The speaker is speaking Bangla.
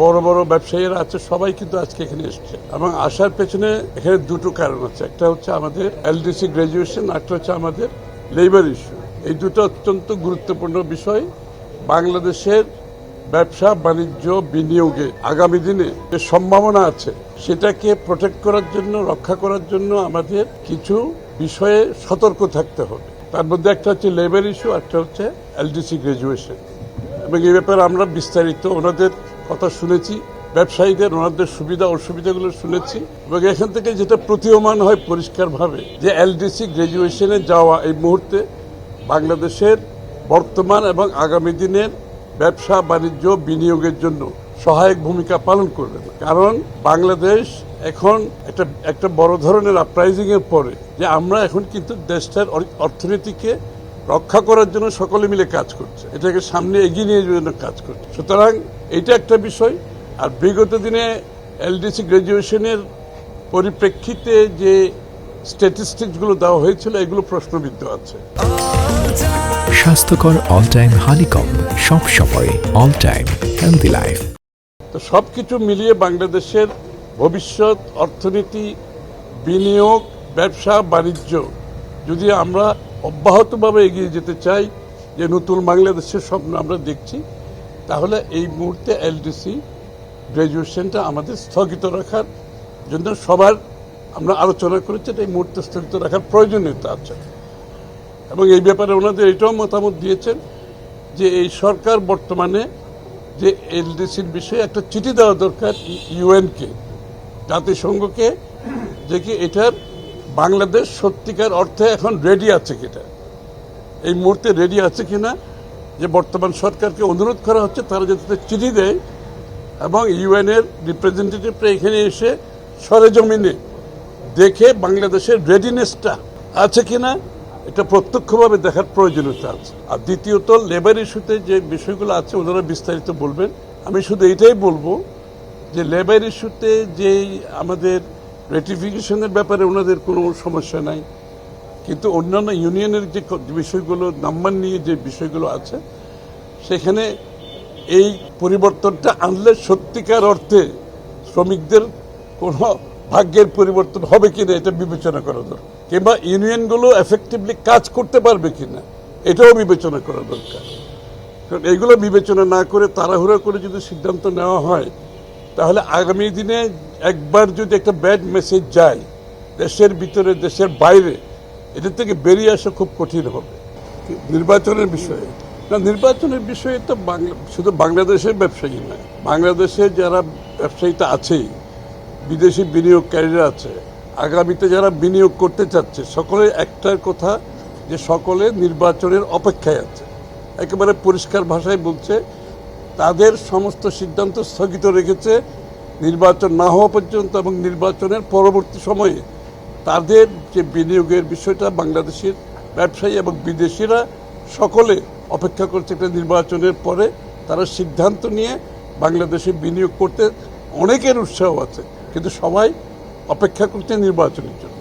বড় বড় ব্যবসায়ীরা আছে, সবাই কিন্তু আজকে এখানে এসছে এবং আসার পেছনে এখানে দুটো কারণ আছে। একটা হচ্ছে আমাদের এলডিসি গ্রাজুয়েশন, একটা হচ্ছে আমাদের লেবার ইস্যু। এই দুটো অত্যন্ত গুরুত্বপূর্ণ বিষয়। বাংলাদেশের ব্যবসা বাণিজ্য বিনিয়োগে আগামী দিনে যে সম্ভাবনা আছে সেটাকে প্রোটেক্ট করার জন্য, রক্ষা করার জন্য আমাদের কিছু বিষয়ে সতর্ক থাকতে হবে। তার মধ্যে একটা হচ্ছে লেবার ইস্যু, একটা হচ্ছে এলডিসি গ্রাজুয়েশন। এবং এই ব্যাপারে আমরা বিস্তারিত ওনাদের কথা শুনেছি, ব্যবসায়ীদের ওনাদের সুবিধা অসুবিধাগুলো শুনেছি এবং এখান থেকে যেটা প্রতীয়মান হয় পরিষ্কারভাবে যে এলডিসি গ্রাজুয়েশনে যাওয়া এই মুহূর্তে বাংলাদেশের বর্তমান এবং আগামী দিনের ব্যবসা বাণিজ্য বিনিয়োগের জন্য সহায়ক ভূমিকা পালন করবে না। কারণ বাংলাদেশ এখন একটা বড় ধরনের আপরাইজিং এর পরে যে আমরা এখন কিন্তু দেশটার অর্থনীতিকে রক্ষা করার জন্য সকলে মিলে কাজ করছে, এটাকে সামনে এগিয়ে নিয়ে যাওয়ার জন্য কাজ করছে। সুতরাং এটা একটা বিষয়। আর বিগত দিনে এলডিসি গ্রাজুয়েশনের পরিপ্রেক্ষিতে যে স্ট্যাটিস্টিক্সগুলো দেওয়া হয়েছিল এগুলো প্রশ্নবিদ্ধ আছে। স্বাস্থ্যকর অল টাইম হানিকম, সব সময় অল টাইম হেলদি লাইফ। তো সবকিছু মিলিয়ে বাংলাদেশের ভবিষ্যৎ অর্থনীতি, বিনিয়োগ, ব্যবসা বাণিজ্য যদি আমরা অব্যাহতভাবে এগিয়ে যেতে চাই, যে নতুন বাংলাদেশের স্বপ্ন আমরা দেখছি, তাহলে এই মুহূর্তে এলডিসি গ্রাজুয়েশনটা আমাদের স্থগিত রাখার জন্য সবার আমরা আলোচনা করেছি। এই মুহূর্তে স্থগিত রাখার প্রয়োজনীয়তা আছে এবং এই ব্যাপারে ওনাদের এটাও মতামত দিয়েছেন যে এই সরকার বর্তমানে যে এলডিসির বিষয়ে একটা চিঠি দেওয়া দরকার ইউএনকে, জাতিসংঘকে, যে কি এটার বাংলাদেশ সত্যিকার অর্থে এখন রেডি আছে কিনা, এই মুহূর্তে রেডি আছে কিনা, যে বর্তমান সরকারকে অনুরোধ করা হচ্ছে তারা যাতে চিঠি দেয় এবং ইউএনের রিপ্রেজেন্টেটিভরা এখানে এসে সরেজমিনে দেখে বাংলাদেশের রেডিনেসটা আছে কিনা এটা প্রত্যক্ষভাবে দেখার প্রয়োজনীয়তা আছে। আর দ্বিতীয়ত লেবার ইস্যুতে যে বিষয়গুলো আছে ওনারা বিস্তারিত বলবেন। আমি শুধু এটাই বলবো যে লেবার ইস্যুতে যেই আমাদের রেটিফিকেশনের ব্যাপারে ওনাদের কোনো সমস্যা নাই, কিন্তু অন্যান্য ইউনিয়নের যে বিষয়গুলো, নাম্বার নিয়ে যে বিষয়গুলো আছে, সেখানে এই পরিবর্তনটা আনলে সত্যিকার অর্থে শ্রমিকদের কোনো ভাগ্যের পরিবর্তন হবে কিনা এটা বিবেচনা করা দরকার, কিংবা ইউনিয়নগুলো এফেক্টিভলি কাজ করতে পারবে কিনা এটাও বিবেচনা করা দরকার। কারণ এইগুলো বিবেচনা না করে তাড়াহুড়া করে যদি সিদ্ধান্ত নেওয়া হয়, তাহলে আগামী দিনে একবার যদি একটা ব্যাড মেসেজ যায় দেশের ভিতরে, দেশের বাইরে, এটা থেকে বেরিয়ে আসা খুব কঠিন হবে। নির্বাচনের বিষয়ে না, নির্বাচনের বিষয়ে তো শুধু বাংলাদেশের ব্যবসায়ী নয়, বাংলাদেশে যারা ব্যবসায়ীটা আছেই, বিদেশি বিনিয়োগকারীরা আছে, আগামীতে যারা বিনিয়োগ করতে চাচ্ছে, সকলে একটার কথা যে সকলে নির্বাচনের অপেক্ষায় আছে। একেবারে পরিষ্কার ভাষায় বলছে তাদের সমস্ত সিদ্ধান্ত স্থগিত রেখেছে নির্বাচন না হওয়া পর্যন্ত এবং নির্বাচনের পরবর্তী সময়ে তাদের যে বিনিয়োগের বিষয়টা বাংলাদেশের ব্যবসায়ী এবং বিদেশিরা সকলে অপেক্ষা করছে একটা নির্বাচনের পরে তারা সিদ্ধান্ত নিয়ে বাংলাদেশে বিনিয়োগ করতে। অনেকের উৎসাহ আছে, কিন্তু সবাই অপেক্ষা করছে নির্বাচনের জন্য।